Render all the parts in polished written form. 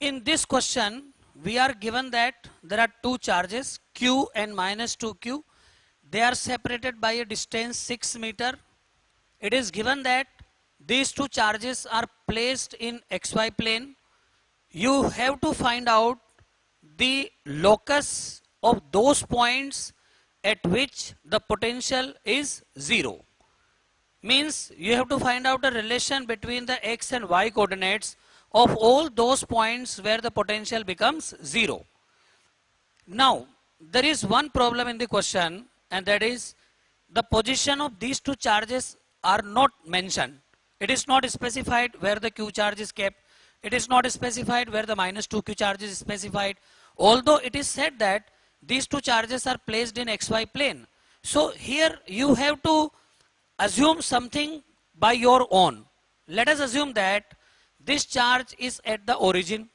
In this question, we are given that there are two charges, q and minus 2q. They are separated by a distance 6 meter. It is given that these two charges are placed in xy plane. You have to find out the locus of those points at which the potential is 0. Means you have to find out the relation between the x and y coordinates of all those points where the potential becomes 0. Now, there is one problem in the question, and that is the position of these two charges are not mentioned. It is not specified where the q charge is kept. It is not specified where the minus 2q charge is specified. Although it is said that these two charges are placed in xy plane. So here you have to assume something by your own. Let us assume that this charge is at the origin,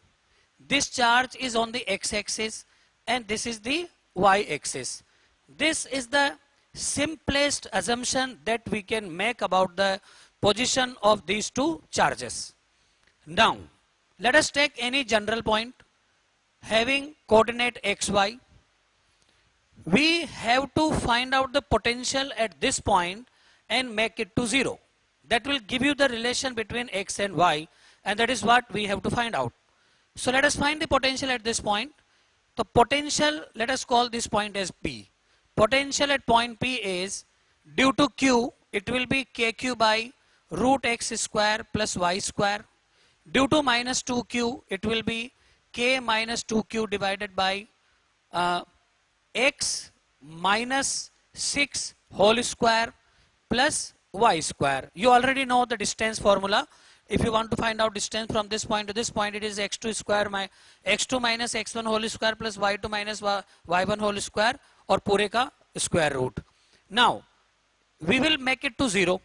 this charge is on the x-axis, and this is the y-axis. This is the simplest assumption that we can make about the position of these two charges. Now, let us take any general point having coordinate xy. We have to find out the potential at this point and make it to 0. That will give you the relation between x and y, and that is what we have to find out. So let us find the potential at this point. The potential, let us call this point as P. Potential at point P is, due to Q, it will be kq by root x square plus y square. Due to minus 2q, it will be k minus 2q divided by x minus 6 whole square plus y square. You already know the distance formula. If you want to find out distance from this point to this point, it is x2 square x2 minus x1 whole square plus y2 minus y1 whole square, or pure ka square root. Now, we will make it to 0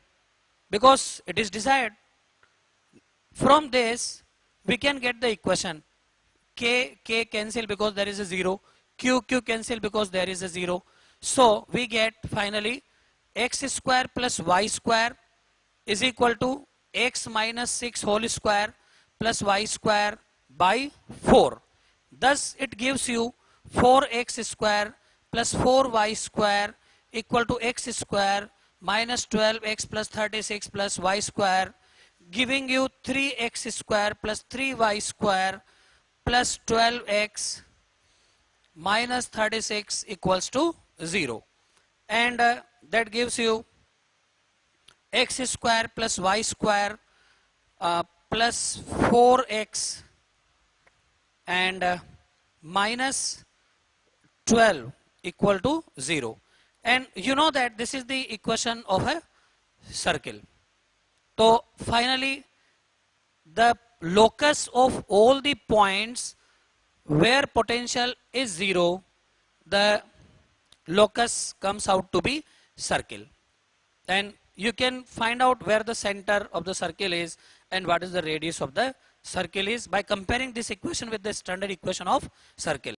because it is desired. From this, we can get the equation. K cancel because there is a 0. Q cancel because there is a 0. So, we get finally x square plus y square is equal to x minus 6 whole square plus y square by 4. Thus, it gives you 4x square plus 4y square equal to x square minus 12x plus 36 plus y square, giving you 3x square plus 3y square plus 12x minus 36 equals to 0. And that gives you x square plus y square plus 4x and minus 12 equal to 0. And you know that this is the equation of a circle. So finally, the locus of all the points where potential is 0, the locus comes out to be circle. And you can find out where the center of the circle is and what is the radius of the circle is by comparing this equation with the standard equation of circle.